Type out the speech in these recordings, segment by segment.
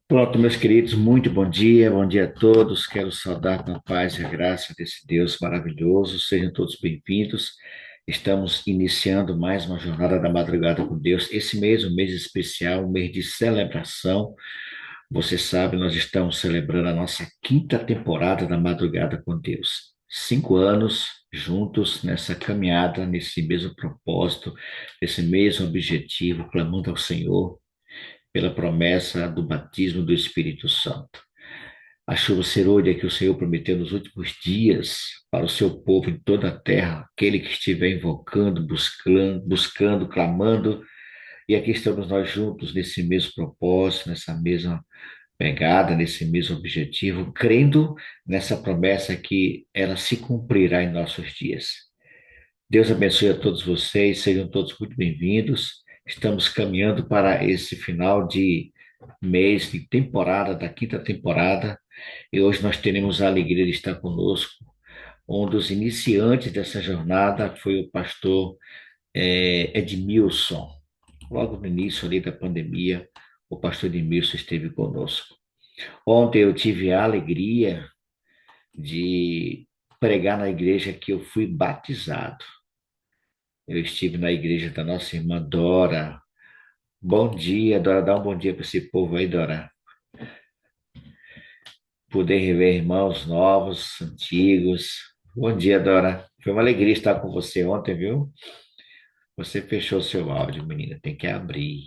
Pronto, meus queridos, muito bom dia a todos. Quero saudar com a paz e a graça desse Deus maravilhoso. Sejam todos bem-vindos. Estamos iniciando mais uma jornada da madrugada com Deus. Esse mês, um mês especial, um mês de celebração. Você sabe, nós estamos celebrando a nossa quinta temporada da madrugada com Deus. 5 anos juntos nessa caminhada, nesse mesmo propósito, nesse mesmo objetivo, clamando ao Senhor pela promessa do batismo do Espírito Santo. A chuva serôdia que o Senhor prometeu nos últimos dias para o seu povo em toda a terra, aquele que estiver invocando, buscando, clamando, e aqui estamos nós juntos nesse mesmo propósito, nessa mesma pegada, nesse mesmo objetivo, crendo nessa promessa que ela se cumprirá em nossos dias. Deus abençoe a todos vocês, sejam todos muito bem-vindos. Estamos caminhando para esse final de mês, de temporada, da quinta temporada, e hoje nós teremos a alegria de estar conosco. Um dos iniciantes dessa jornada foi o pastor Edmilson. Logo no início ali da pandemia, o pastor Edmilson esteve conosco. Ontem eu tive a alegria de pregar na igreja que eu fui batizado. Eu estive na igreja da nossa irmã Dora. Bom dia, Dora. Dá um bom dia para esse povo aí, Dora. Poder rever irmãos novos, antigos. Bom dia, Dora. Foi uma alegria estar com você ontem, viu? Você fechou seu áudio, menina. Tem que abrir.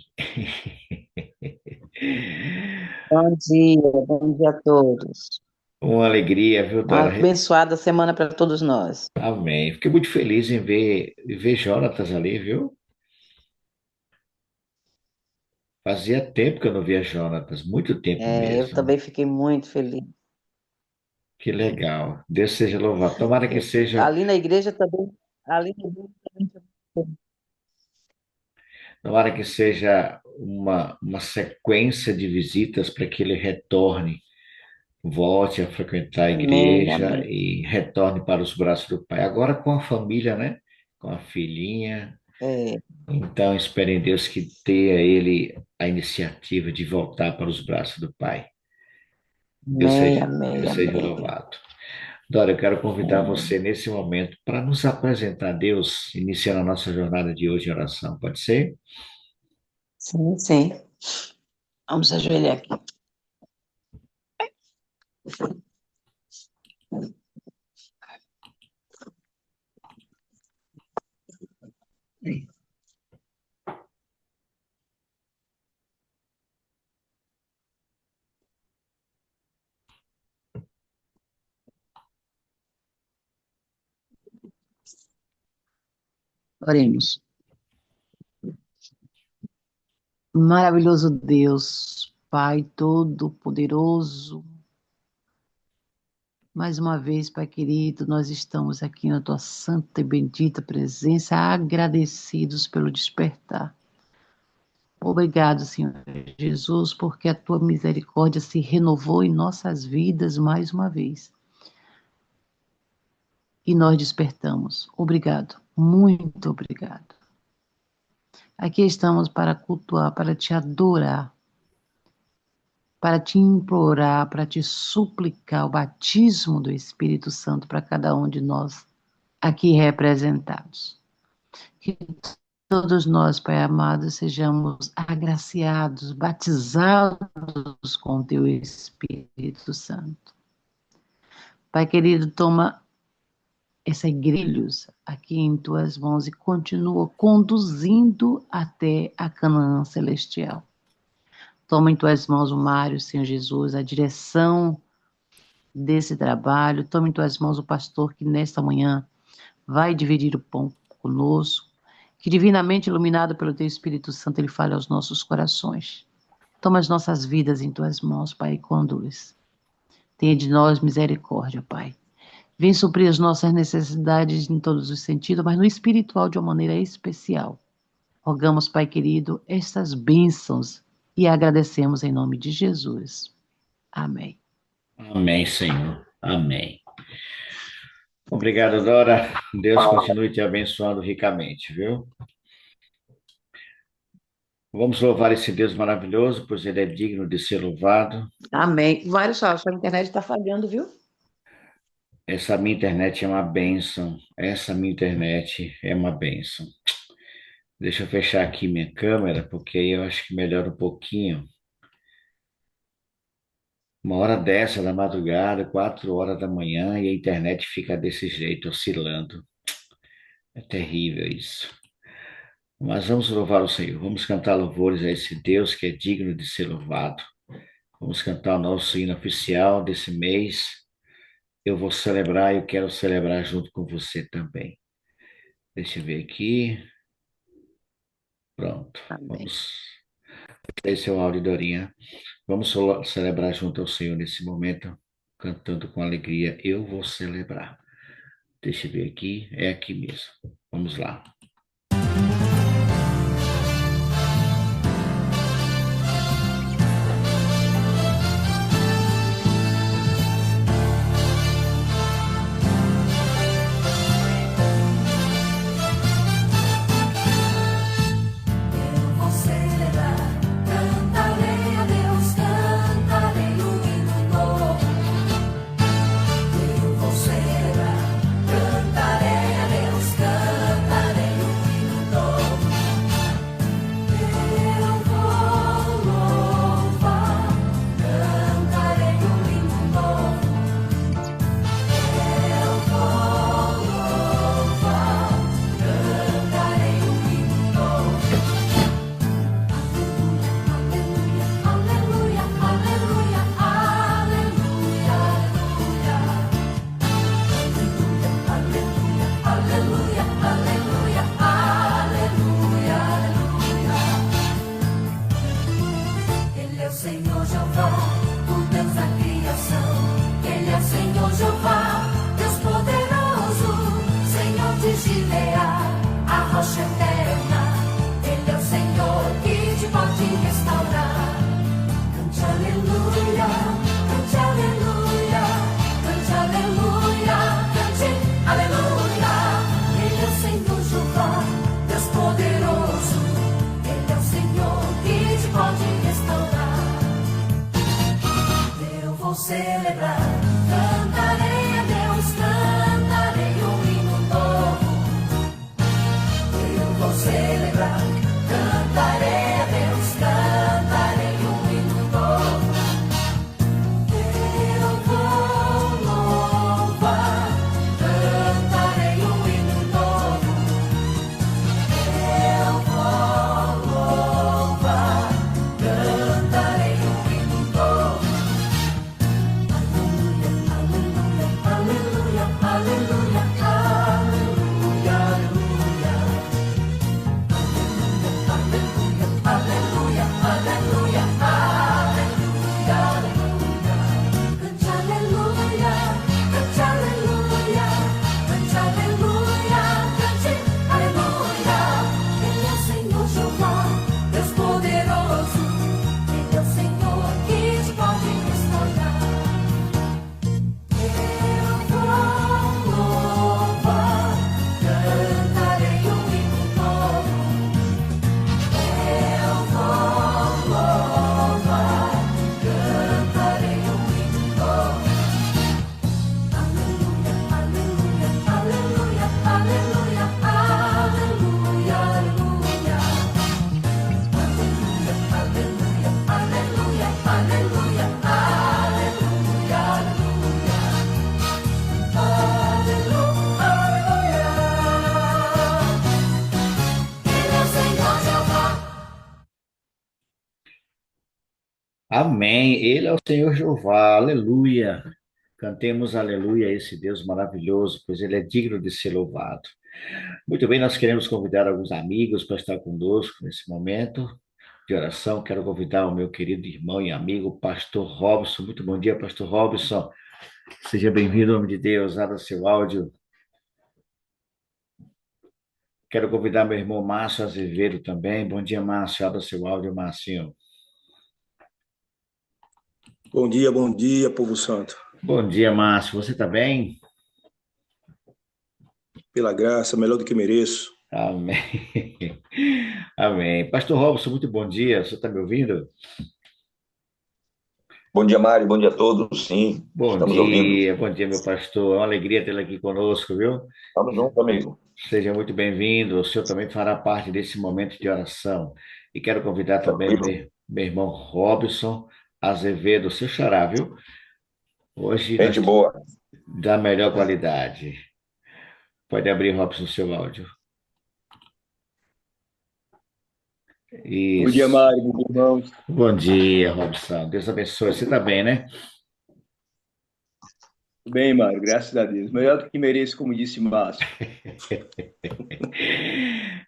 Bom dia a todos. Uma alegria, viu, Uma Dora? abençoada semana para todos nós. Amém. Fiquei muito feliz em ver Jonatas ali, viu? Fazia tempo que eu não via Jonatas, muito tempo Eu mesmo. também fiquei muito feliz. Que legal. Deus seja louvado. Tomara que Eu- seja ali na igreja também, ali na igreja também. Tomara que seja uma sequência de visitas para que ele retorne, volte a frequentar a Amém, igreja amém. e retorne para os braços do Pai. Agora com a família, né? Com a filhinha. É, Então, espero em Deus que tenha ele a iniciativa de voltar para os braços do Pai. amém, amém, Deus seja amém. louvado. Dora, eu quero convidar Amém. você nesse momento para nos apresentar a Deus, iniciando a nossa jornada de hoje em oração. Pode ser? Sim, sim. Vamos ajoelhar aqui. Oremos. Maravilhoso Deus, Pai Todo-Poderoso, mais uma vez, Pai querido, nós estamos aqui na tua santa e bendita presença, agradecidos pelo despertar. Obrigado, Senhor Jesus, porque a tua misericórdia se renovou em nossas vidas mais uma vez. E nós despertamos. Obrigado, muito obrigado. Aqui estamos para cultuar, para te adorar, para te implorar, para te suplicar o batismo do Espírito Santo para cada um de nós aqui representados. Que todos nós, Pai amado, sejamos agraciados, batizados com o teu Espírito Santo. Pai querido, toma essa igreja aqui em tuas mãos e continua conduzindo até a Canaã celestial. Toma em tuas mãos o Mário, Senhor Jesus, a direção desse trabalho. Toma em tuas mãos o pastor que nesta manhã vai dividir o pão conosco. Que divinamente iluminado pelo teu Espírito Santo, ele fale aos nossos corações. Toma as nossas vidas em tuas mãos, Pai, e conduz. Tenha de nós misericórdia, Pai. Vem suprir as nossas necessidades em todos os sentidos, mas no espiritual de uma maneira especial. Rogamos, Pai querido, estas bênçãos e agradecemos em nome de Jesus. Amém. Amém, Senhor. Amém. Obrigado, Dora. Deus continue te abençoando ricamente, viu? Vamos louvar esse Deus maravilhoso, pois ele é digno de ser louvado. Amém. Vários falam, sua internet está falhando, viu? Essa minha internet é uma bênção. Essa minha internet é uma bênção. Deixa eu fechar aqui minha câmera, porque aí eu acho que melhora um pouquinho. Uma hora dessa da madrugada, 4 horas da manhã, e a internet fica desse jeito, oscilando. É terrível isso. Mas vamos louvar o Senhor. Vamos cantar louvores a esse Deus que é digno de ser louvado. Vamos cantar o nosso hino oficial desse mês. Eu vou celebrar e eu quero celebrar junto com você também. Deixa eu ver aqui. Pronto. Amém. Vamos. Esse é o áudio, Dorinha. Vamos celebrar junto ao Senhor nesse momento, cantando com alegria. Eu vou celebrar. Deixa eu ver aqui. É aqui mesmo. Vamos lá. Vou celebrar, cantarei a Deus, cantarei o hino novo. Eu vou celebrar, cantarei a Deus, cantarei o hino novo. Eu vou louvar, cantarei o hino novo. Eu vou louvar, cantarei o hino novo. Aleluia, aleluia, aleluia, aleluia, aleluia, aleluia, aleluia, aleluia, aleluia. Ele é o Senhor Jeová, o Deus da criação. Ele é o Senhor Jeová, Deus poderoso, Senhor de Gileá, a rocha eterna. Ele é o Senhor que te pode restaurar. Cante aleluia, cante aleluia, cante aleluia, cante aleluia. Ele é o Senhor Jeová, Deus poderoso. Ele é o Senhor que te pode restaurar. Eu vou celebrar, cantarei a Deus, cantarei um hino novo. Eu vou celebrar, cantarei a Deus, cantarei um hino novo. Eu vou louvar, cantarei um hino novo. Eu vou louvar, cantarei um hino novo. Aleluia, aleluia, aleluia, aleluia, aleluia, aleluia. Aleluia, aleluia, aleluia, aleluia. Cante aleluia, cante aleluia, cante aleluia, cante aleluia. Ele é o Senhor Jeová, Deus poderoso. Ele é o Senhor que te pode restaurar. Eu vou louvar, cantarei um hino novo. Eu vou louvar, cantarei um hino novo. Aleluia, aleluia, aleluia, aleluia, aleluia, aleluia. Aleluia, aleluia, aleluia, aleluia, aleluia, aleluia. Aleluia. Ele é o Senhor Jeová. Amém. Ele é o Senhor Jeová. Aleluia. Cantemos aleluia a esse Deus maravilhoso, pois ele é digno de ser louvado. Muito bem, nós queremos convidar alguns amigos para estar conosco nesse momento de oração. Quero convidar o meu querido irmão e amigo, Pastor Robson. Muito bom dia, Pastor Robson. Seja bem-vindo, em nome de Deus. Abra seu áudio. Quero convidar meu irmão Márcio Azevedo também. Bom dia, Márcio. Abra seu áudio, Márcio. Bom dia, povo santo. Bom dia, Márcio. Você está bem? Pela graça, melhor do que mereço. Amém. Amém. Pastor Robson, muito bom dia. Você está me ouvindo? Bom dia, Mário. Bom dia a todos. Sim, estamos ouvindo. Bom dia, meu pastor. É uma alegria tê-lo aqui conosco, viu? Estamos juntos, amigo. Seja muito bem-vindo. O senhor também fará parte desse momento de oração. E quero convidar também Tranquilo. meu irmão Robson Azevedo, seu xará, viu? Hoje nós Gente boa. da melhor qualidade. Pode abrir, Robson, o seu áudio. Bom dia, Isso. Mário, bom dia, irmãos. Bom dia, Robson. Deus abençoe. Você está bem, né? Tudo bem, Mário, graças a Deus. Melhor do que mereço, como disse Márcio.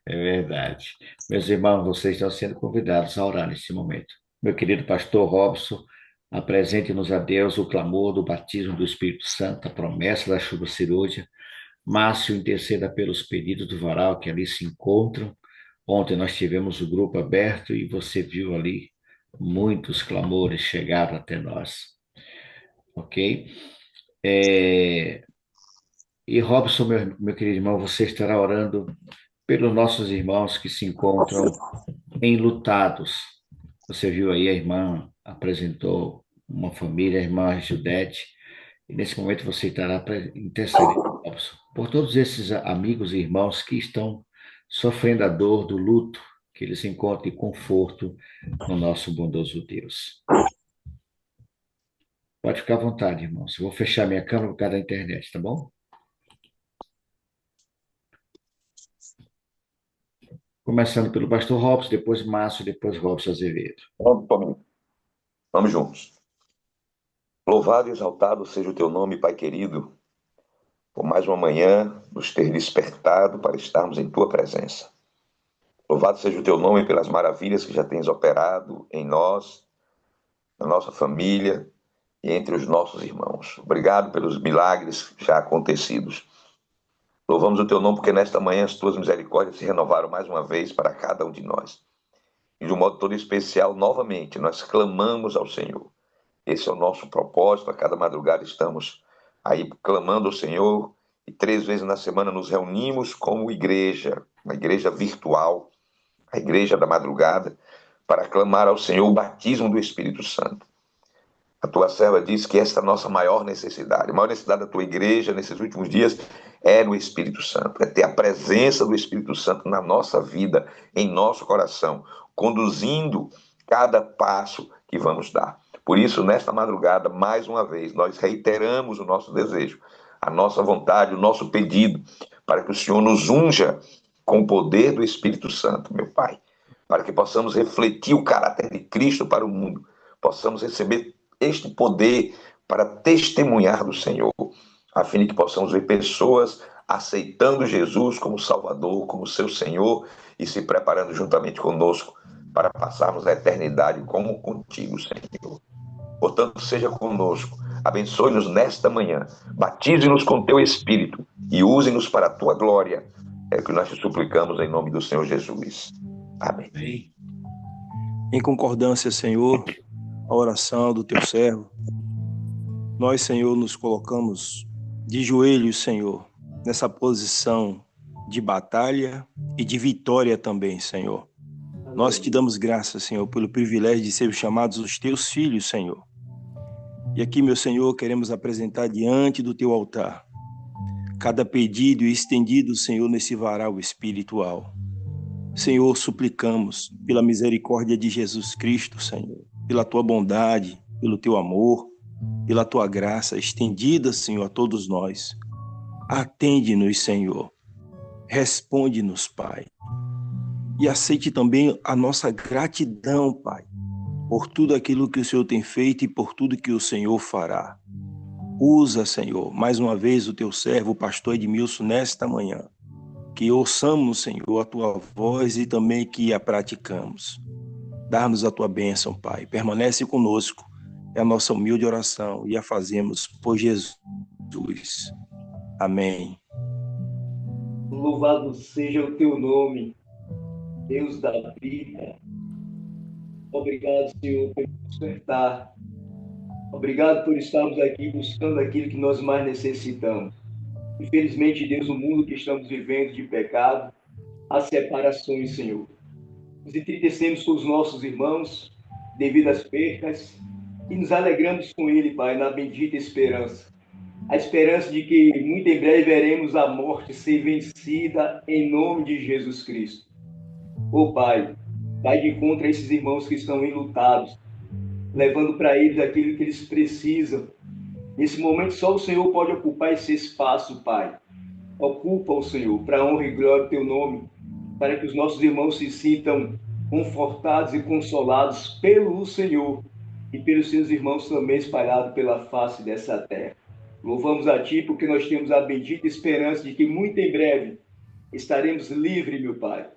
É verdade. Meus irmãos, vocês estão sendo convidados a orar nesse momento. Meu querido pastor Robson, apresente-nos a Deus o clamor do batismo do Espírito Santo, a promessa da chuva cirúrgica. Márcio, interceda pelos pedidos do varal que ali se encontram. Ontem nós tivemos o grupo aberto e você viu ali muitos clamores chegaram até nós, ok? É, E Robson, meu querido irmão, você estará orando pelos nossos irmãos que se encontram enlutados. Você viu aí, a irmã apresentou uma família, a irmã Judete, e nesse momento você estará intercedendo, Robson, por todos esses amigos e irmãos que estão sofrendo a dor do luto, que eles encontrem conforto no nosso bondoso Deus. Pode ficar à vontade, irmãos. Eu vou fechar minha câmera por causa da internet, tá bom? Começando pelo pastor Robson, depois Márcio, depois Robson Azevedo. Vamos juntos. Louvado e exaltado seja o teu nome, Pai querido, por mais uma manhã nos ter despertado para estarmos em tua presença. Louvado seja o teu nome pelas maravilhas que já tens operado em nós, na nossa família e entre os nossos irmãos. Obrigado pelos milagres já acontecidos. Louvamos o teu nome porque nesta manhã as tuas misericórdias se renovaram mais uma vez para cada um de nós. E de um modo todo especial, novamente, nós clamamos ao Senhor. Esse é o nosso propósito. A cada madrugada estamos aí clamando ao Senhor e 3 vezes na semana nos reunimos como igreja, uma igreja virtual, a igreja da madrugada, para clamar ao Senhor o batismo do Espírito Santo. A tua serva diz que esta é a nossa maior necessidade. A maior necessidade da tua igreja nesses últimos dias é no Espírito Santo, é ter a presença do Espírito Santo na nossa vida, em nosso coração, conduzindo cada passo que vamos dar. Por isso, nesta madrugada, mais uma vez, nós reiteramos o nosso desejo, a nossa vontade, o nosso pedido, para que o Senhor nos unja com o poder do Espírito Santo, meu Pai, para que possamos refletir o caráter de Cristo para o mundo, possamos receber este poder para testemunhar do Senhor, a fim de que possamos ver pessoas aceitando Jesus como Salvador, como seu Senhor e se preparando juntamente conosco para passarmos a eternidade como contigo, Senhor. Portanto, seja conosco, abençoe-nos nesta manhã, batize-nos com teu Espírito e use-nos para a tua glória. É o que nós te suplicamos em nome do Senhor Jesus. Amém. Em concordância, Senhor, a oração do teu servo, nós, Senhor, nos colocamos de joelhos, Senhor, nessa posição de batalha e de vitória também, Senhor. Nós te damos graças, Senhor, pelo privilégio de sermos chamados os teus filhos, Senhor. E aqui, meu Senhor, queremos apresentar diante do teu altar cada pedido estendido, Senhor, nesse varal espiritual. Senhor, suplicamos pela misericórdia de Jesus Cristo, Senhor, pela tua bondade, pelo teu amor, pela tua graça estendida, Senhor, a todos nós. Atende-nos, Senhor. Responde-nos, Pai. E aceite também a nossa gratidão, Pai, por tudo aquilo que o Senhor tem feito e por tudo que o Senhor fará. Usa, Senhor, mais uma vez o teu servo, o pastor Edmilson, nesta manhã. Que ouçamos, Senhor, a tua voz e também que a praticamos. Dá-nos a tua bênção, Pai. Permanece conosco. É a nossa humilde oração e a fazemos por Jesus. Amém. Louvado seja o teu nome, Deus da vida. Obrigado, Senhor, por despertar. Obrigado por estarmos aqui buscando aquilo que nós mais necessitamos. Infelizmente, Deus, o mundo que estamos vivendo de pecado, as separações, Senhor. Nos entristecemos com os nossos irmãos devido às percas e nos alegramos com ele, Pai, na bendita esperança. A esperança de que muito em breve veremos a morte ser vencida em nome de Jesus Cristo. Ô Pai, vai de encontro a esses irmãos que estão enlutados, levando para eles aquilo que eles precisam. Nesse momento, só o Senhor pode ocupar esse espaço, Pai. Ocupa o Senhor, para a honra e glória do Teu nome, para que os nossos irmãos se sintam confortados e consolados pelo Senhor e pelos seus irmãos também espalhados pela face dessa terra. Louvamos a Ti porque nós temos a bendita esperança de que muito em breve estaremos livres, meu Pai.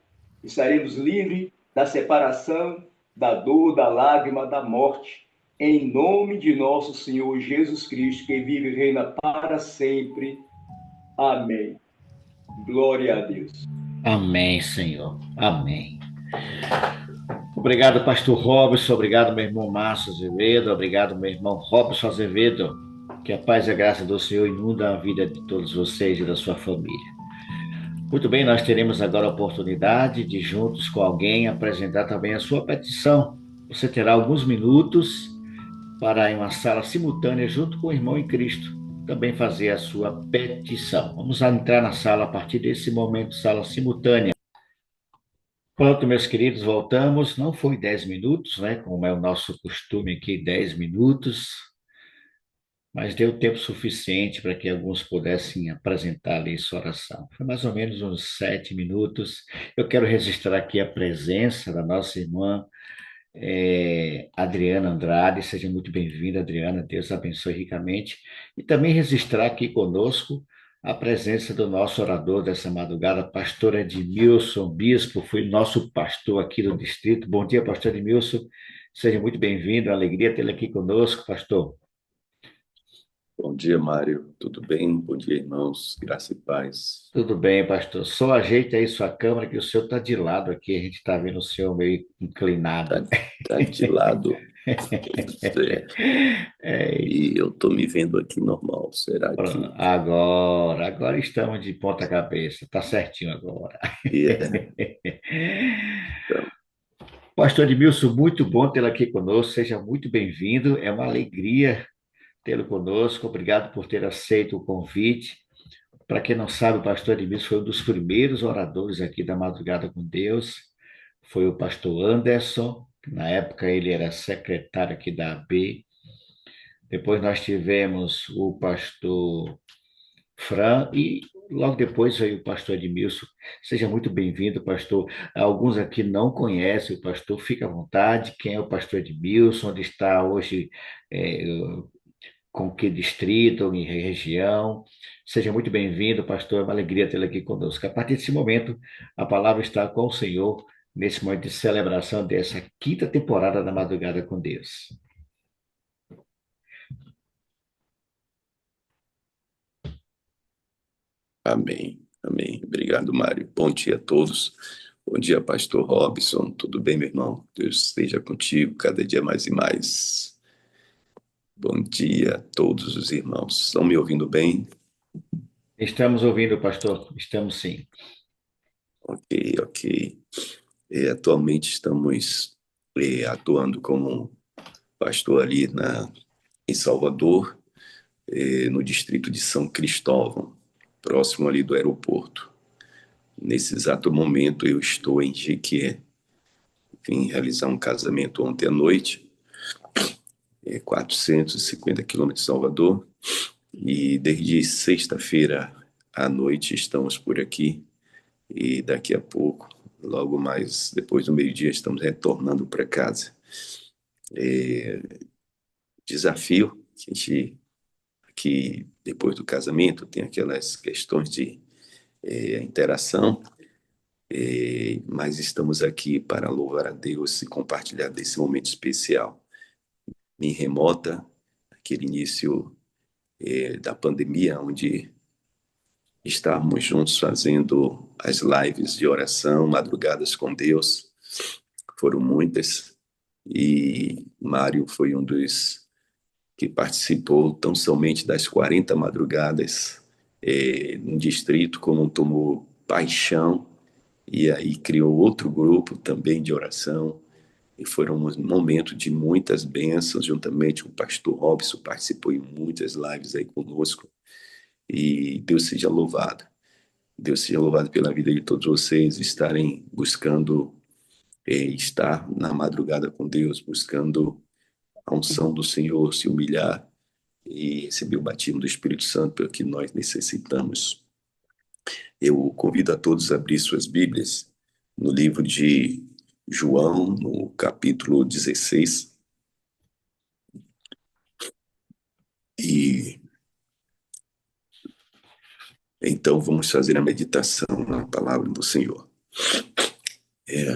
Estaremos livres da separação, da dor, da lágrima, da morte. Em nome de nosso Senhor Jesus Cristo, que vive e reina para sempre. Amém. Glória a Deus. Amém, Senhor. Amém. Obrigado, pastor Robson. Obrigado, meu irmão Márcio Azevedo. Obrigado, meu irmão Robson Azevedo. Que a paz e a graça do Senhor inunda a vida de todos vocês e da sua família. Muito bem, nós teremos agora a oportunidade de, juntos com alguém, apresentar também a sua petição. Você terá alguns minutos para, em uma sala simultânea, junto com o irmão em Cristo, também fazer a sua petição. Vamos entrar na sala a partir desse momento, sala simultânea. Pronto, meus queridos, voltamos. Não foi 10 minutos, né? Como é o nosso costume aqui, 10 minutos. Mas deu tempo suficiente para que alguns pudessem apresentar ali sua oração. Foi mais ou menos uns 7 minutos. Eu quero registrar aqui a presença da nossa irmã Adriana Andrade. Seja muito bem-vinda, Adriana. Deus abençoe ricamente. E também registrar aqui conosco a presença do nosso orador dessa madrugada, pastor Edmilson Bispo. Foi nosso pastor aqui do distrito. Bom dia, pastor Edmilson. Seja muito bem-vindo. Alegria tê-lo aqui conosco, pastor. Bom dia, Mário. Tudo bem? Bom dia, irmãos. Graça e paz. Tudo bem, pastor. Só ajeita aí sua câmera, que o senhor está de lado aqui. A gente está vendo o senhor meio inclinado. Tá de lado. E eu estou me vendo aqui normal. Será que... Agora estamos de ponta cabeça. Tá certinho agora. Então, Pastor Edmilson, muito bom tê-lo aqui conosco. Seja muito bem-vindo. É uma alegria tê-lo conosco. Obrigado por ter aceito o convite. Para quem não sabe, o pastor Edmilson foi um dos primeiros oradores aqui da Madrugada com Deus. Foi o pastor Anderson. Na época ele era secretário aqui da AB. Depois nós tivemos o pastor Fran e logo depois veio o pastor Edmilson. Seja muito bem-vindo, pastor. Alguns aqui não conhecem o pastor, fica à vontade. Quem é o pastor Edmilson? Onde está hoje? Com que distrito, em região? Seja muito bem-vindo, pastor. É uma alegria tê-lo aqui conosco. A partir desse momento, a palavra está com o Senhor, nesse momento de celebração dessa 5ª temporada da Madrugada com Deus. amém. Amém. Obrigado, Mário. Bom dia a todos. Bom dia, pastor Robson. Tudo bem, meu irmão? Deus esteja contigo cada dia mais e mais. Bom dia a todos os irmãos. Estão me ouvindo bem? Estamos ouvindo, pastor. Estamos sim. Ok. Atualmente estamos atuando como pastor ali em Salvador, no distrito de São Cristóvão, próximo ali do aeroporto. Nesse exato momento eu estou em Jequié. Vim realizar um casamento ontem à noite, 450 quilômetros de Salvador, e desde sexta-feira à noite estamos por aqui, e daqui a pouco, logo mais depois do meio-dia, estamos retornando para casa. Desafio, a gente aqui depois do casamento tem aquelas questões de interação, mas estamos aqui para louvar a Deus e compartilhar desse momento especial. Me remota aquele início da pandemia, onde estávamos juntos fazendo as lives de oração, madrugadas com Deus. Foram muitas, e Mário foi um dos que participou tão somente das 40 madrugadas no distrito, como tomou paixão e aí criou outro grupo também de oração, e foram um momento de muitas bênçãos, juntamente com o pastor Robson, participou em muitas lives aí conosco, e Deus seja louvado. Deus seja louvado pela vida de todos vocês, estarem buscando estar na madrugada com Deus, buscando a unção do Senhor, se humilhar e receber o batismo do Espírito Santo, pelo que nós necessitamos. Eu convido a todos a abrir suas Bíblias no livro de João, no capítulo 16. E então vamos fazer a meditação na palavra do Senhor.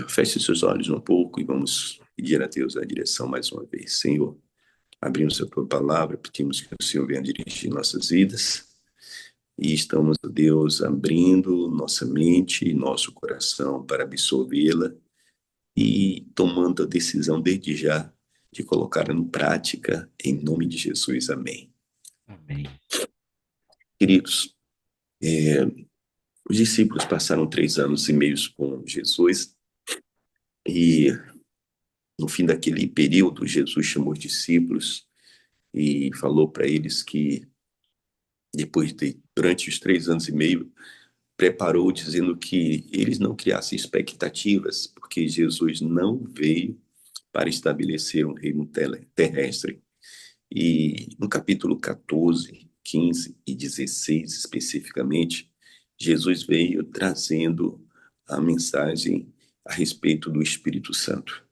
Feche seus olhos um pouco e vamos pedir a Deus a direção mais uma vez. Senhor, abrimos a tua palavra, pedimos que o Senhor venha dirigir nossas vidas. E estamos, Deus, abrindo nossa mente e nosso coração para absorvê-la e tomando a decisão desde já de colocá-la em prática, em nome de Jesus. Amém. Amém. Queridos, os discípulos passaram 3 anos e meio com Jesus e no fim daquele período, Jesus chamou os discípulos e falou para eles que durante os 3 anos e meio, preparou dizendo que eles não criassem expectativas, porque Jesus não veio para estabelecer um reino terrestre. E no capítulo 14, 15 e 16, especificamente, Jesus veio trazendo a mensagem a respeito do Espírito Santo.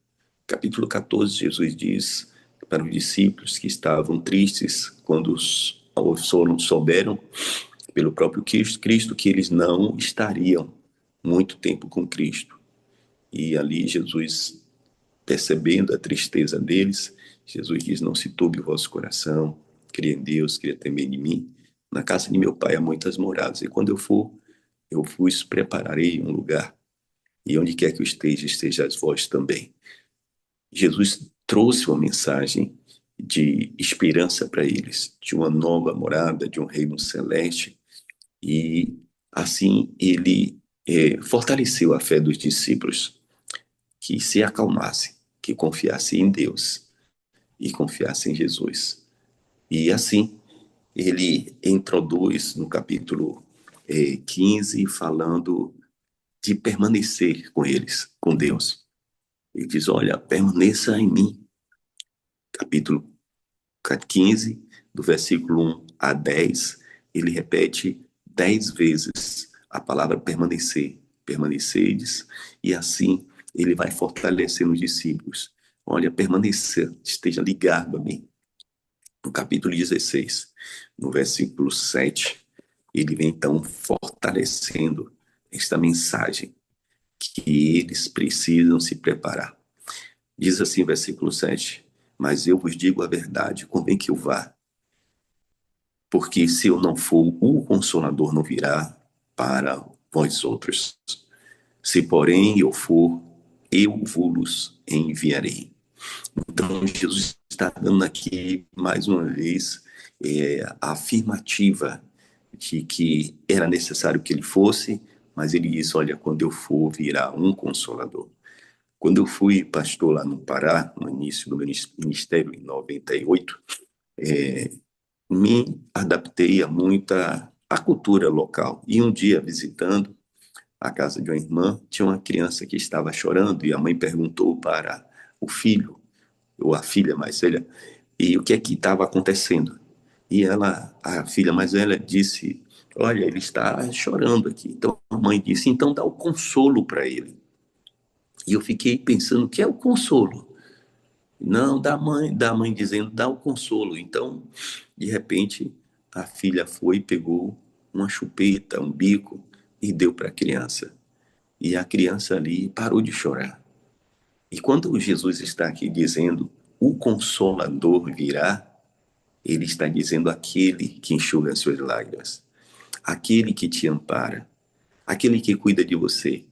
Capítulo 14, Jesus diz para os discípulos que estavam tristes quando souberam pelo próprio Cristo que eles não estariam muito tempo com Cristo. E ali Jesus, percebendo a tristeza deles, Jesus diz: não se turbe o vosso coração, cria em Deus, cria também em mim. Na casa de meu pai há muitas moradas, e quando eu for, eu vos prepararei um lugar, e onde quer que eu esteja, estejais vós também. Jesus trouxe uma mensagem de esperança para eles, de uma nova morada, de um reino celeste, e assim ele fortaleceu a fé dos discípulos, que se acalmassem, que confiassem em Deus e confiassem em Jesus. E assim ele introduz no capítulo 15, falando de permanecer com eles, com Deus. Ele diz: olha, permaneça em mim. Capítulo 15, do versículo 1 a 10, ele repete 10 vezes a palavra permanecer, permanecedes, e assim ele vai fortalecendo os discípulos. Olha, permaneça, esteja ligado a mim. No capítulo 16, no versículo 7, ele vem então fortalecendo esta mensagem que eles precisam se preparar. Diz assim o versículo 7: mas eu vos digo a verdade, convém que eu vá. Porque se eu não for, o Consolador não virá para vós outros. Se, porém, eu for, eu vos enviarei. Então, Jesus está dando aqui, mais uma vez, a afirmativa de que era necessário que ele fosse, mas ele diz: olha, quando eu for, virá um Consolador. Quando eu fui pastor lá no Pará, no início do meu ministério, em 98, me adaptei a muita a cultura local. E um dia, visitando a casa de uma irmã, tinha uma criança que estava chorando e a mãe perguntou para o filho, ou a filha mais velha, e o que é que estava acontecendo. E a filha mais velha disse: olha, ele está chorando aqui. Então a mãe disse: então dá o consolo para ele. E eu fiquei pensando: o que é o consolo? Não, da mãe dizendo: dá o consolo. Então, de repente, a filha foi e pegou uma chupeta, um bico, e deu para a criança. E a criança ali parou de chorar. E quando Jesus está aqui dizendo: o Consolador virá, ele está dizendo aquele que enxuga as suas lágrimas, aquele que te ampara, aquele que cuida de você,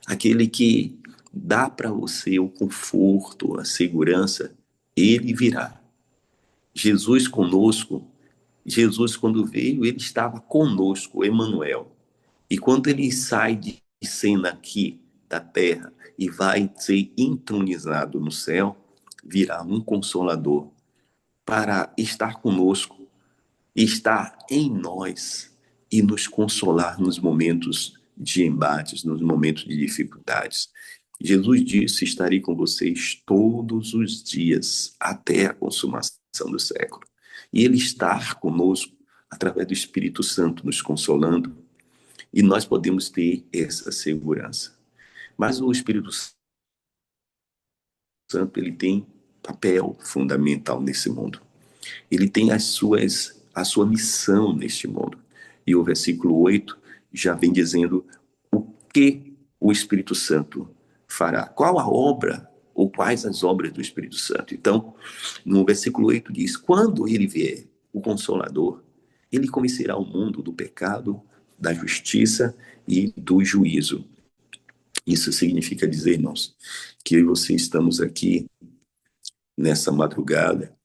aquele que dá para você o conforto, a segurança, ele virá. Jesus conosco, Jesus quando veio, ele estava conosco, Emanuel. E quando ele sai de cena aqui da terra e vai ser entronizado no céu, virá um Consolador para estar conosco, estar em nós e nos consolar nos momentos de embates, nos momentos de dificuldades. Jesus disse: estarei com vocês todos os dias até a consumação do século. E Ele está conosco através do Espírito Santo nos consolando, e nós podemos ter essa segurança. Mas o Espírito Santo, ele tem papel fundamental nesse mundo. Ele tem a sua missão neste mundo. E o versículo 8 já vem dizendo o que o Espírito Santo fará. Qual a obra, ou quais as obras do Espírito Santo? Então, no versículo 8 diz: quando ele vier, o Consolador, ele convencerá o mundo do pecado, da justiça e do juízo. Isso significa dizer, irmãos, que eu e você estamos aqui nessa madrugada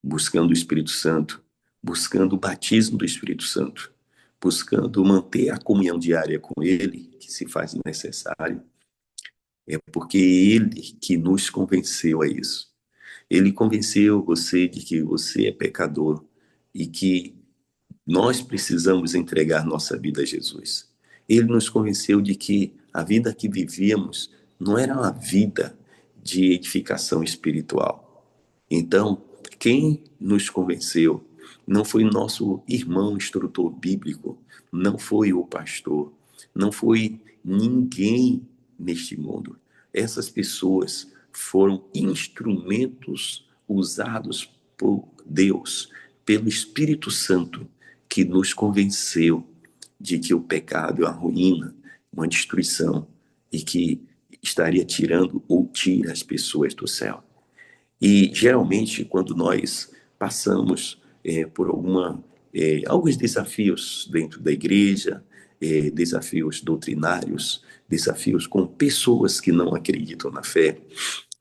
buscando o Espírito Santo, buscando o batismo do Espírito Santo, buscando manter a comunhão diária com Ele, que se faz necessário. É porque Ele que nos convenceu a isso. Ele convenceu você de que você é pecador e que nós precisamos entregar nossa vida a Jesus. Ele nos convenceu de que a vida que vivíamos não era uma vida de edificação espiritual. Então, quem nos convenceu não foi nosso irmão instrutor bíblico, não foi o pastor, não foi ninguém neste mundo. Essas pessoas foram instrumentos usados por Deus, pelo Espírito Santo, que nos convenceu de que o pecado é uma ruína, uma destruição, e que estaria tirando ou tira as pessoas do céu. E geralmente, quando nós passamos por alguns desafios dentro da igreja, desafios doutrinários, desafios com pessoas que não acreditam na fé,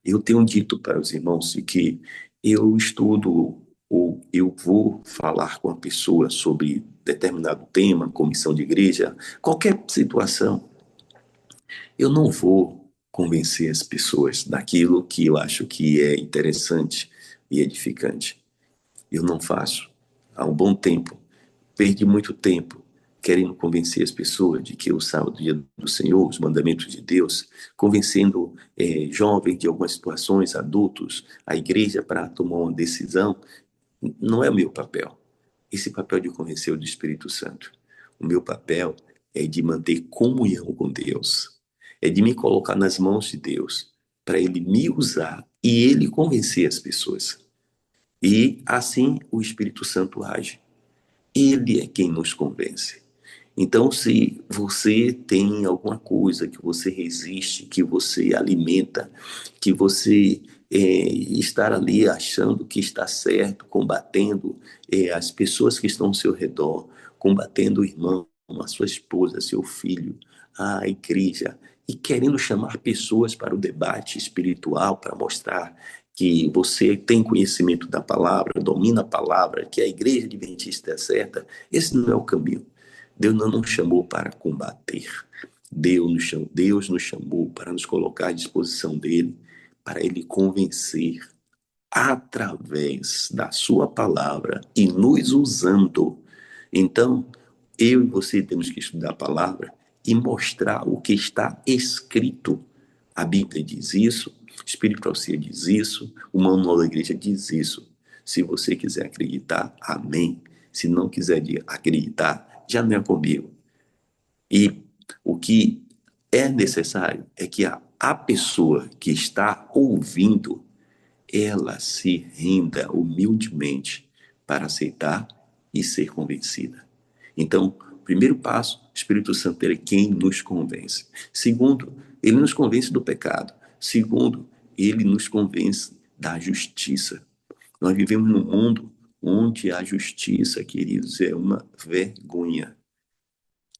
eu tenho dito para os irmãos de que eu estudo ou eu vou falar com a pessoa sobre determinado tema, comissão de igreja, qualquer situação, eu não vou convencer as pessoas daquilo que eu acho que é interessante e edificante. Eu não faço. Há um bom tempo, perdi muito tempo querendo convencer as pessoas de que o sábado é dia do Senhor, os mandamentos de Deus, convencendo jovens de algumas situações, adultos, a igreja para tomar uma decisão. Não é o meu papel. Esse papel de convencer o do Espírito Santo. O meu papel é de manter comunhão com Deus. É de me colocar nas mãos de Deus, para Ele me usar e Ele convencer as pessoas. E assim o Espírito Santo age. Ele é quem nos convence. Então, se você tem alguma coisa que você resiste, que você alimenta, que você estar ali achando que está certo, combatendo as pessoas que estão ao seu redor, combatendo o irmão, a sua esposa, seu filho, a igreja, e querendo chamar pessoas para o debate espiritual, para mostrar que você tem conhecimento da palavra, domina a palavra, que a igreja adventista é certa, esse não é o caminho. Deus não nos chamou para combater. Deus nos chamou para nos colocar à disposição dele, para ele convencer através da sua palavra e nos usando. Então, eu e você temos que estudar a palavra e mostrar o que está escrito. A Bíblia diz isso, o Espírito Profecia diz isso, o Manual da Igreja diz isso. Se você quiser acreditar, amém. Se não quiser acreditar, já não é comigo. E o que é necessário é que a pessoa que está ouvindo, ela se renda humildemente para aceitar e ser convencida. Então, primeiro passo, o Espírito Santo é quem nos convence. Segundo, ele nos convence do pecado. Segundo, ele nos convence da justiça. Nós vivemos num mundo onde a justiça, queridos, é uma vergonha.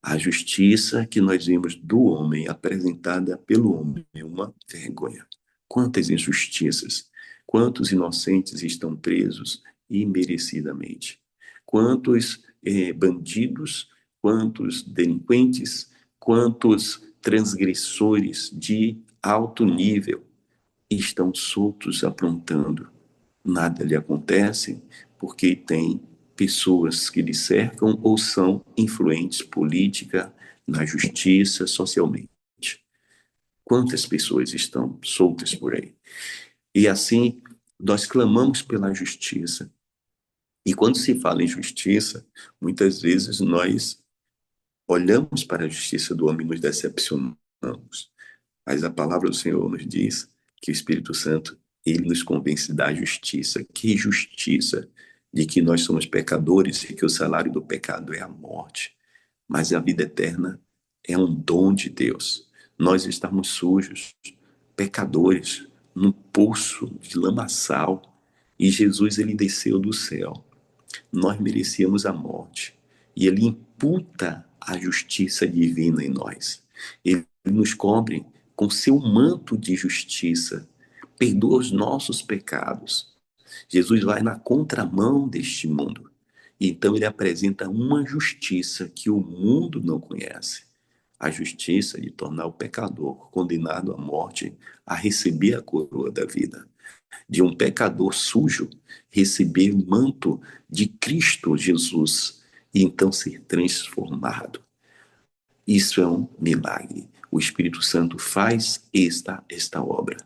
A justiça que nós vemos do homem, apresentada pelo homem, é uma vergonha. Quantas injustiças, quantos inocentes estão presos imerecidamente. Quantos bandidos, quantos delinquentes, quantos transgressores de alto nível estão soltos aprontando. Nada lhe acontece porque tem pessoas que lhe cercam ou são influentes política, na justiça, socialmente. Quantas pessoas estão soltas por aí? E assim, nós clamamos pela justiça. E quando se fala em justiça, muitas vezes nós olhamos para a justiça do homem e nos decepcionamos. Mas a palavra do Senhor nos diz que o Espírito Santo, ele nos convence da justiça. Que justiça? De que nós somos pecadores e que o salário do pecado é a morte. Mas a vida eterna é um dom de Deus. Nós estamos sujos, pecadores, num poço de lamaçal. E Jesus, ele desceu do céu. Nós merecíamos a morte. E ele imputa a justiça divina em nós. Ele nos cobre com seu manto de justiça. Perdoa os nossos pecados. Jesus vai na contramão deste mundo. Então ele apresenta uma justiça que o mundo não conhece. A justiça de tornar o pecador condenado à morte a receber a coroa da vida. De um pecador sujo receber o manto de Cristo Jesus e então ser transformado. Isso é um milagre. O Espírito Santo faz esta obra.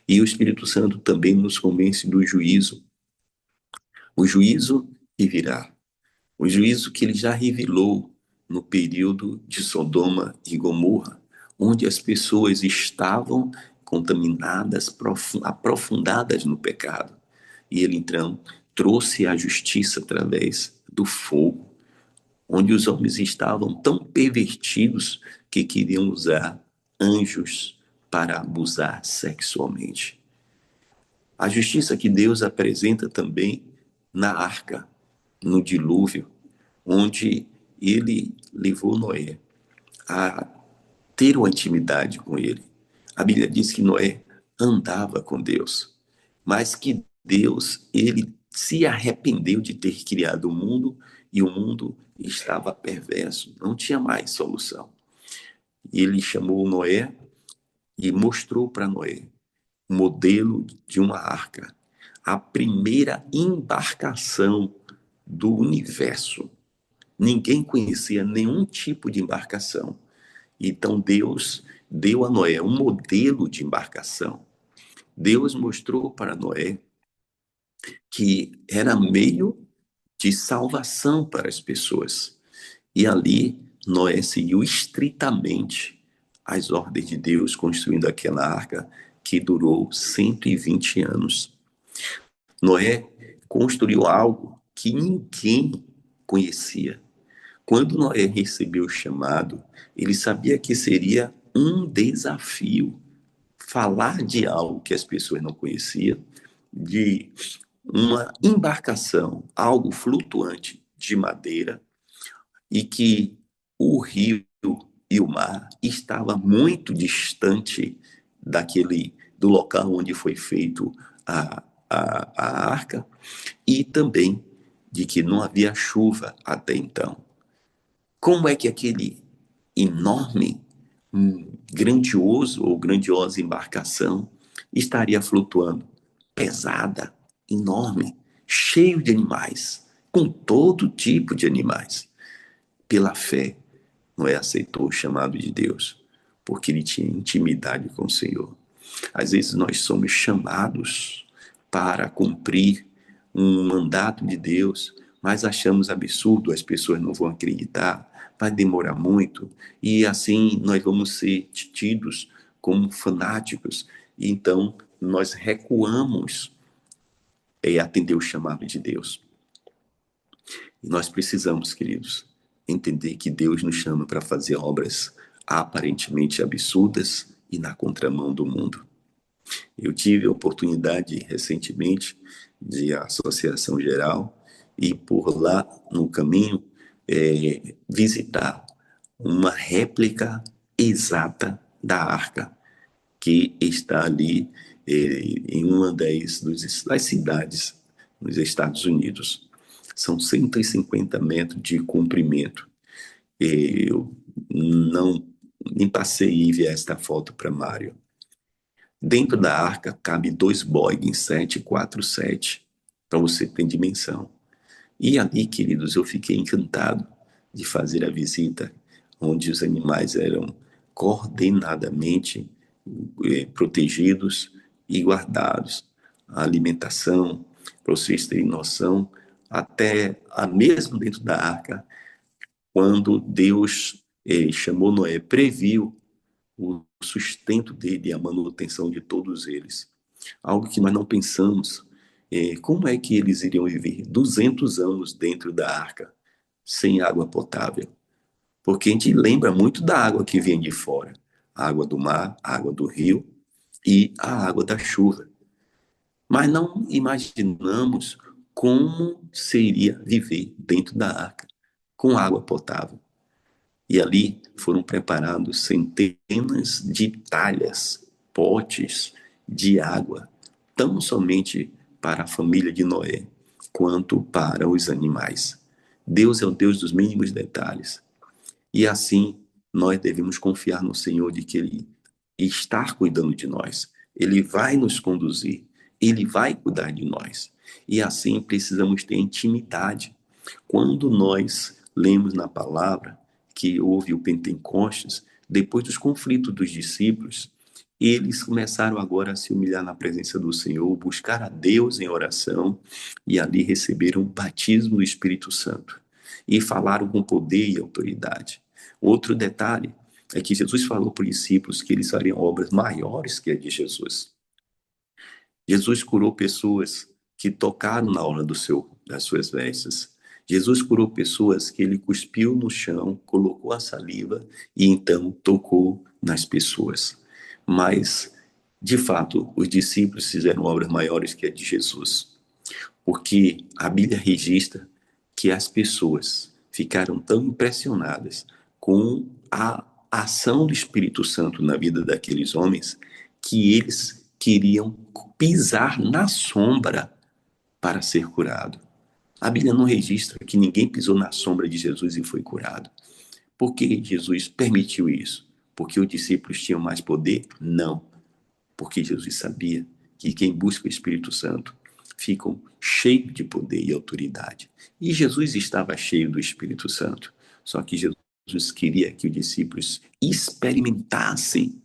E o Espírito Santo também nos convence do juízo. O juízo que virá. O juízo que ele já revelou no período de Sodoma e Gomorra, onde as pessoas estavam contaminadas, aprofundadas no pecado. E ele então trouxe a justiça através do fogo, onde os homens estavam tão pervertidos que queriam usar anjos para abusar sexualmente. A justiça que Deus apresenta também na arca, no dilúvio, onde ele levou Noé a ter uma intimidade com ele. A Bíblia diz que Noé andava com Deus, mas que Deus, ele se arrependeu de ter criado o mundo e o mundo estava perverso, não tinha mais solução. Ele chamou Noé e mostrou para Noé o modelo de uma arca, a primeira embarcação do universo. Ninguém conhecia nenhum tipo de embarcação. Então Deus deu a Noé um modelo de embarcação. Deus mostrou para Noé que era meio de salvação para as pessoas. E ali Noé seguiu estritamente as ordens de Deus, construindo aquela arca que durou 120 anos. Noé construiu algo que ninguém conhecia. Quando Noé recebeu o chamado, ele sabia que seria um desafio falar de algo que as pessoas não conheciam, de uma embarcação, algo flutuante de madeira, e que o rio e o mar estava muito distante do local onde foi feito a arca, e também de que não havia chuva até então. Como é que aquele enorme, grandioso ou grandiosa embarcação estaria flutuando? Pesada, enorme, cheio de animais, com todo tipo de animais. Pela fé, Noé aceitou o chamado de Deus, porque ele tinha intimidade com o Senhor. Às vezes nós somos chamados para cumprir um mandato de Deus, mas achamos absurdo, as pessoas não vão acreditar, vai demorar muito, e assim nós vamos ser tidos como fanáticos. E então nós recuamos atender o chamado de Deus. E nós precisamos, queridos, entender que Deus nos chama para fazer obras aparentemente absurdas e na contramão do mundo. Eu tive a oportunidade recentemente de Associação Geral e por lá no caminho visitar uma réplica exata da arca que está ali em uma das cidades nos Estados Unidos. São 150 metros de comprimento. Eu não me passei e enviar esta foto para Mário. Dentro da arca cabe 2 Boeing 747, para você ter dimensão. E ali, queridos, eu fiquei encantado de fazer a visita, onde os animais eram coordenadamente protegidos e guardados. A alimentação, para vocês terem noção, até mesmo dentro da arca, quando Deus chamou Noé, previu o sustento dele e a manutenção de todos eles. Algo que nós não pensamos. Como é que eles iriam viver 200 anos dentro da arca, sem água potável? Porque a gente lembra muito da água que vem de fora. A água do mar, a água do rio e a água da chuva. Mas não imaginamos como seria viver dentro da arca, com água potável. E ali foram preparados centenas de talhas, potes de água, tão somente para a família de Noé, quanto para os animais. Deus é o Deus dos mínimos detalhes. E assim, nós devemos confiar no Senhor de que Ele está cuidando de nós. Ele vai nos conduzir. Ele vai cuidar de nós. E assim, precisamos ter intimidade. Quando nós lemos na palavra que houve o Pentecostes, depois dos conflitos dos discípulos, eles começaram agora a se humilhar na presença do Senhor, buscar a Deus em oração, e ali receberam o batismo do Espírito Santo. E falaram com poder e autoridade. Outro detalhe é que Jesus falou para os discípulos que eles fariam obras maiores que a de Jesus. Jesus curou pessoas que tocaram na hora das suas vestes. Jesus curou pessoas que ele cuspiu no chão, colocou a saliva e então tocou nas pessoas. Mas, de fato, os discípulos fizeram obras maiores que a de Jesus. Porque a Bíblia registra que as pessoas ficaram tão impressionadas com a ação do Espírito Santo na vida daqueles homens que eles queriam pisar na sombra para ser curado. A Bíblia não registra que ninguém pisou na sombra de Jesus e foi curado. Por que Jesus permitiu isso? Porque os discípulos tinham mais poder? Não. Porque Jesus sabia que quem busca o Espírito Santo ficam cheios de poder e autoridade. E Jesus estava cheio do Espírito Santo. Só que Jesus queria que os discípulos experimentassem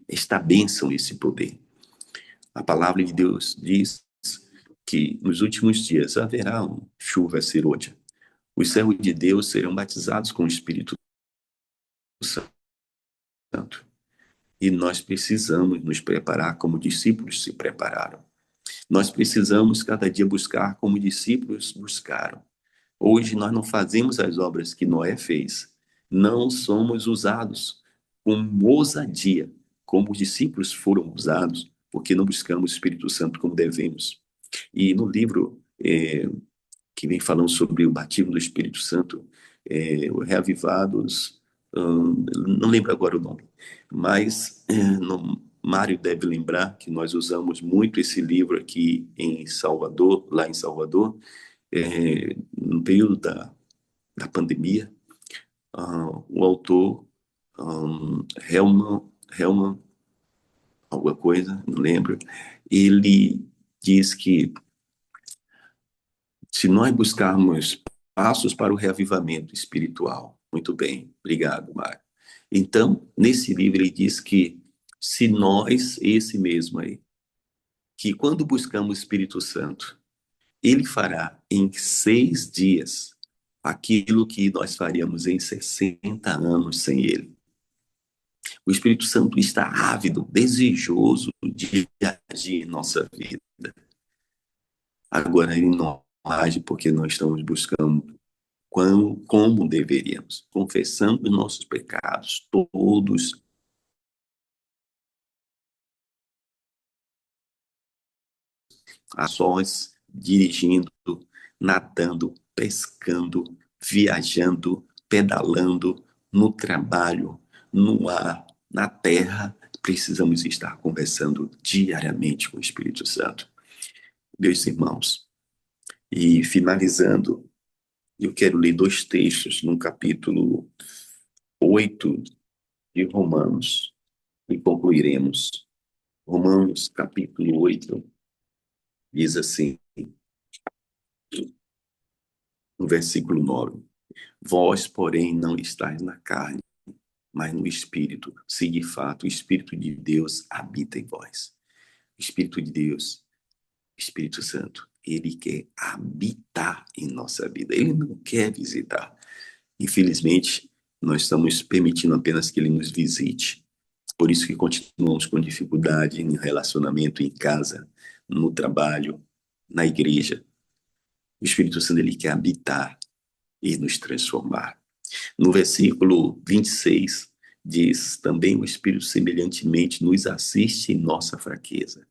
esta bênção, esse poder. A palavra de Deus diz que nos últimos dias haverá chuva serôdia. Os servos de Deus serão batizados com o Espírito Santo. E nós precisamos nos preparar como discípulos se prepararam. Nós precisamos cada dia buscar como discípulos buscaram. Hoje nós não fazemos as obras que Noé fez. Não somos usados com ousadia, como os discípulos foram usados, porque não buscamos o Espírito Santo como devemos. E no livro que vem falando sobre o batismo do Espírito Santo, o Reavivados, não lembro agora o nome, mas Mário deve lembrar que nós usamos muito esse livro aqui em Salvador, lá em Salvador, no período da pandemia. O autor, Helman, alguma coisa, não lembro, ele diz que se nós buscarmos passos para o reavivamento espiritual, muito bem, obrigado, Mário. Então, nesse livro ele diz que se nós, esse mesmo aí, que quando buscamos o Espírito Santo, ele fará em 6 dias aquilo que nós faríamos em 60 anos sem ele. O Espírito Santo está ávido, desejoso de agir em nossa vida. Agora, ele não age porque nós estamos buscando como deveríamos, confessando os nossos pecados, todos. A sós, dirigindo, nadando, pescando, viajando, pedalando, no trabalho, no ar, na terra, precisamos estar conversando diariamente com o Espírito Santo. Meus irmãos, e finalizando, eu quero ler 2 textos no capítulo 8 de Romanos e concluiremos. Romanos, capítulo 8, diz assim, no versículo 9: Vós, porém, não estáis na carne, mas no Espírito, se de fato o Espírito de Deus habita em vós. O Espírito de Deus, Espírito Santo, ele quer habitar em nossa vida, ele não quer visitar. Infelizmente, nós estamos permitindo apenas que ele nos visite. Por isso que continuamos com dificuldade em relacionamento em casa, no trabalho, na igreja. O Espírito Santo, ele quer habitar e nos transformar. No versículo 26, diz, também o Espírito semelhantemente nos assiste em nossa fraqueza.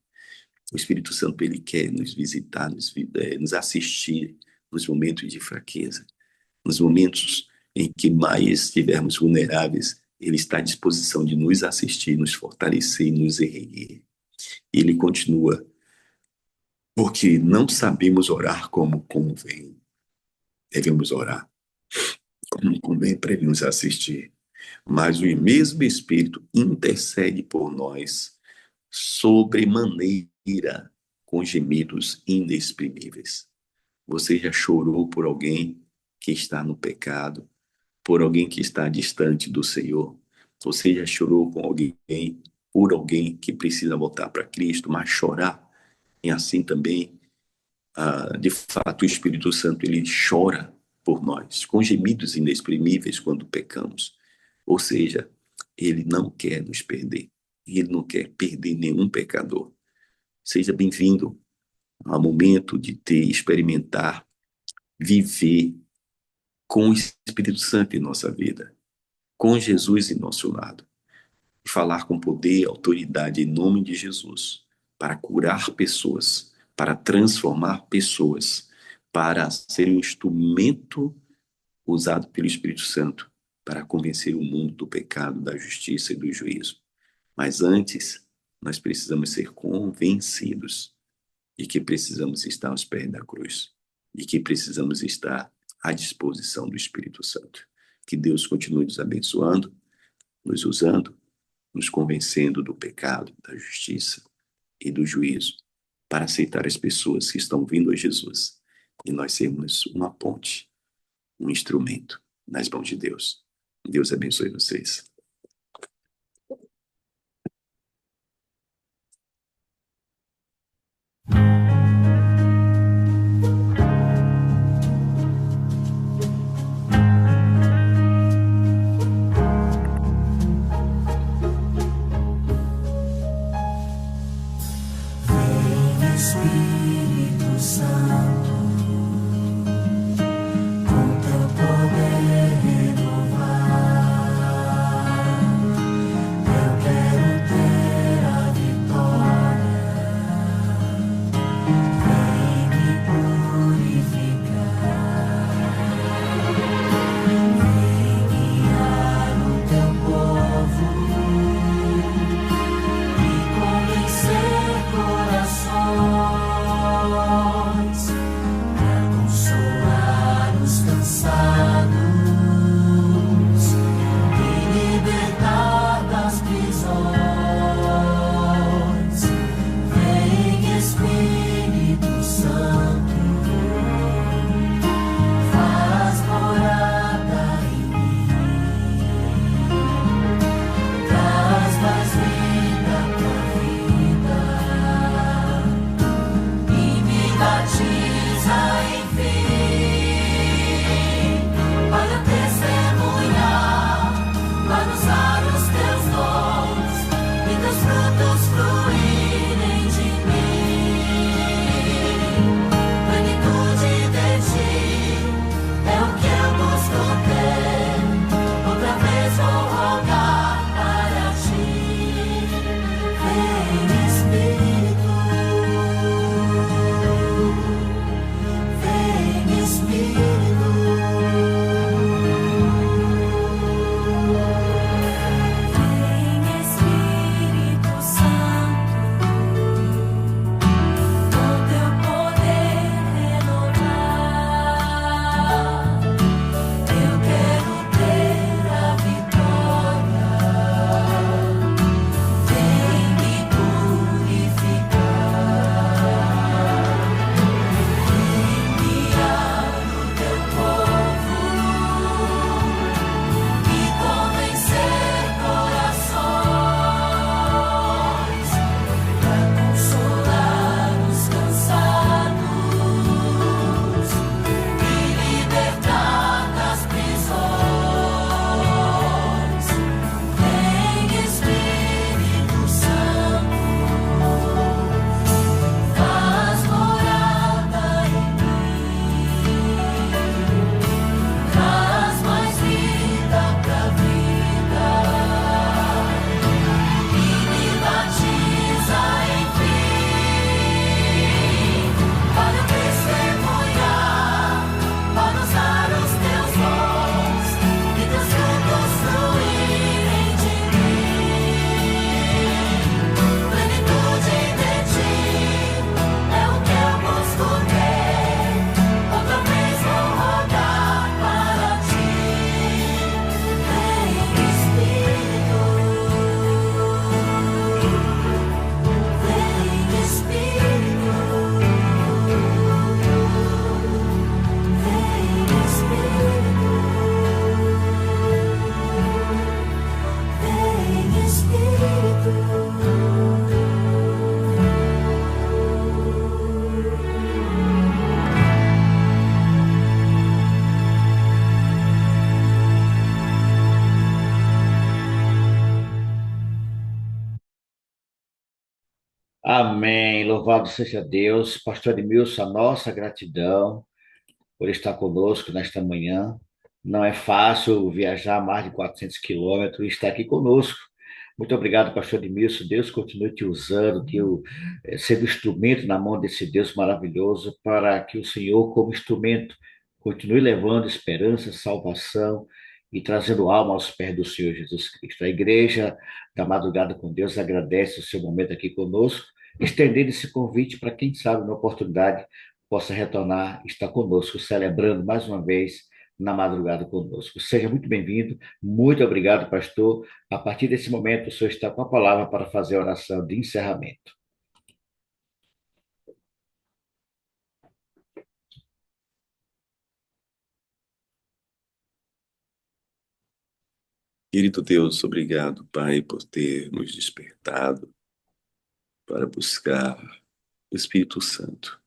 O Espírito Santo, ele quer nos visitar, nos assistir nos momentos de fraqueza, nos momentos em que mais estivermos vulneráveis, ele está à disposição de nos assistir, nos fortalecer e nos erguer. Ele continua, porque não sabemos orar como convém. Devemos orar como convém para ele nos assistir. Mas o mesmo Espírito intercede por nós sobremaneira com gemidos inexprimíveis. Você já chorou por alguém que está no pecado, por alguém que está distante do Senhor? Você já chorou com alguém, por alguém que precisa voltar para Cristo, mas chorar? E assim também, de fato, o Espírito Santo, ele chora por nós, com gemidos inexprimíveis quando pecamos. Ou seja, ele não quer nos perder. Ele não quer perder nenhum pecador. Seja bem-vindo ao momento de experimentar, viver com o Espírito Santo em nossa vida, com Jesus em nosso lado. E falar com poder e autoridade em nome de Jesus, para curar pessoas, para transformar pessoas, para ser um instrumento usado pelo Espírito Santo para convencer o mundo do pecado, da justiça e do juízo. Mas antes, nós precisamos ser convencidos de que precisamos estar aos pés da cruz, de que precisamos estar à disposição do Espírito Santo. Que Deus continue nos abençoando, nos usando, nos convencendo do pecado, da justiça e do juízo, para aceitar as pessoas que estão vindo a Jesus e nós sermos uma ponte, um instrumento nas mãos de Deus. Deus abençoe vocês. Espírito Santo, com teu poder renovar. Amém. Louvado seja Deus. Pastor Edmilson, a nossa gratidão por estar conosco nesta manhã. Não é fácil viajar mais de 400 quilômetros e estar aqui conosco. Muito obrigado, pastor Edmilson. Deus continue te usando, sendo instrumento na mão desse Deus maravilhoso, para que o Senhor, como instrumento, continue levando esperança, salvação e trazendo alma aos pés do Senhor Jesus Cristo. A igreja da Madrugada com Deus agradece o seu momento aqui conosco, estendendo esse convite para quem sabe, na oportunidade, possa retornar, estar conosco, celebrando mais uma vez na madrugada conosco. Seja muito bem-vindo, muito obrigado, pastor. A partir desse momento, o senhor está com a palavra para fazer a oração de encerramento. Querido Deus, obrigado, Pai, por ter nos despertado para buscar o Espírito Santo,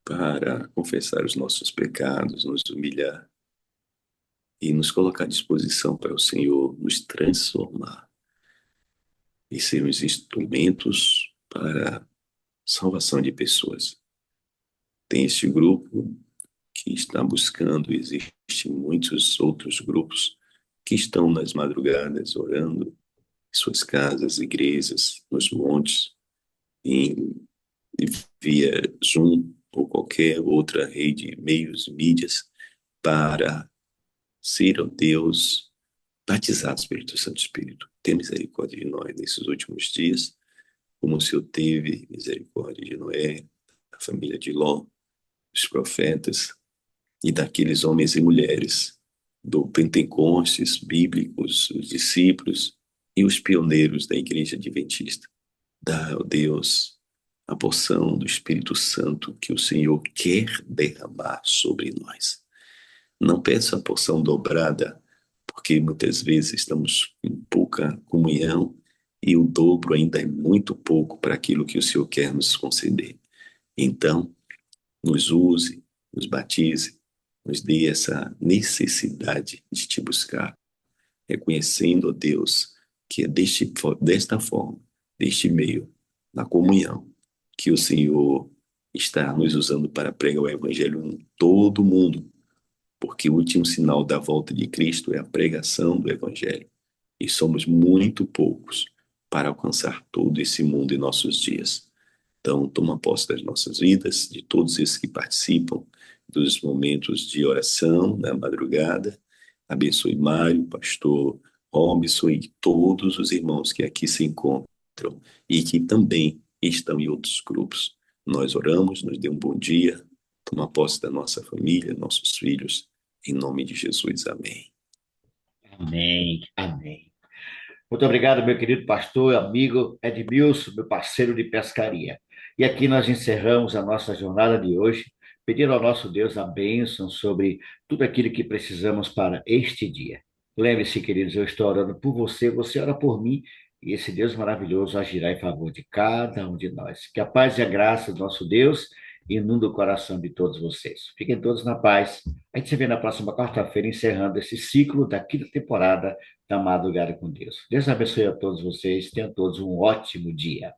para confessar os nossos pecados, nos humilhar e nos colocar à disposição para o Senhor nos transformar e sermos instrumentos para a salvação de pessoas. Tem este grupo que está buscando, existem muitos outros grupos que estão nas madrugadas orando em suas casas, igrejas, nos montes, via Zoom ou qualquer outra rede, meios, mídias, para ser, ó Deus, batizados pelo teu Santo Espírito. Tem misericórdia de nós nesses últimos dias, como o Senhor teve misericórdia de Noé, da família de Ló, dos profetas e daqueles homens e mulheres do Pentecostes bíblicos, os discípulos e os pioneiros da Igreja Adventista. Dá, ó Deus, a porção do Espírito Santo que o Senhor quer derramar sobre nós. Não peça a porção dobrada, porque muitas vezes estamos em pouca comunhão e o dobro ainda é muito pouco para aquilo que o Senhor quer nos conceder. Então, nos use, nos batize, nos dê essa necessidade de te buscar, reconhecendo, ó Deus, que é desta forma, deste meio, na comunhão, que o Senhor está nos usando para pregar o Evangelho em todo o mundo, porque o último sinal da volta de Cristo é a pregação do Evangelho, e somos muito poucos para alcançar todo esse mundo em nossos dias. Então, toma posse das nossas vidas, de todos esses que participam dos momentos de oração na madrugada. Abençoe Mário, pastor Robson e todos os irmãos que aqui se encontram e que também estão em outros grupos. Nós oramos, nos dê um bom dia, toma posse da nossa família, nossos filhos, em nome de Jesus. Amém. Amém, amém. Muito obrigado, meu querido pastor, amigo Edmilson, meu parceiro de pescaria. E aqui nós encerramos a nossa jornada de hoje, pedindo ao nosso Deus a bênção sobre tudo aquilo que precisamos para este dia. Lembre-se, queridos, eu estou orando por você, você ora por mim, e esse Deus maravilhoso agirá em favor de cada um de nós. Que a paz e a graça do nosso Deus inunde o coração de todos vocês. Fiquem todos na paz. A gente se vê na próxima quarta-feira, encerrando esse ciclo da quinta temporada da Madrugada com Deus. Deus abençoe a todos vocês. Tenham todos um ótimo dia.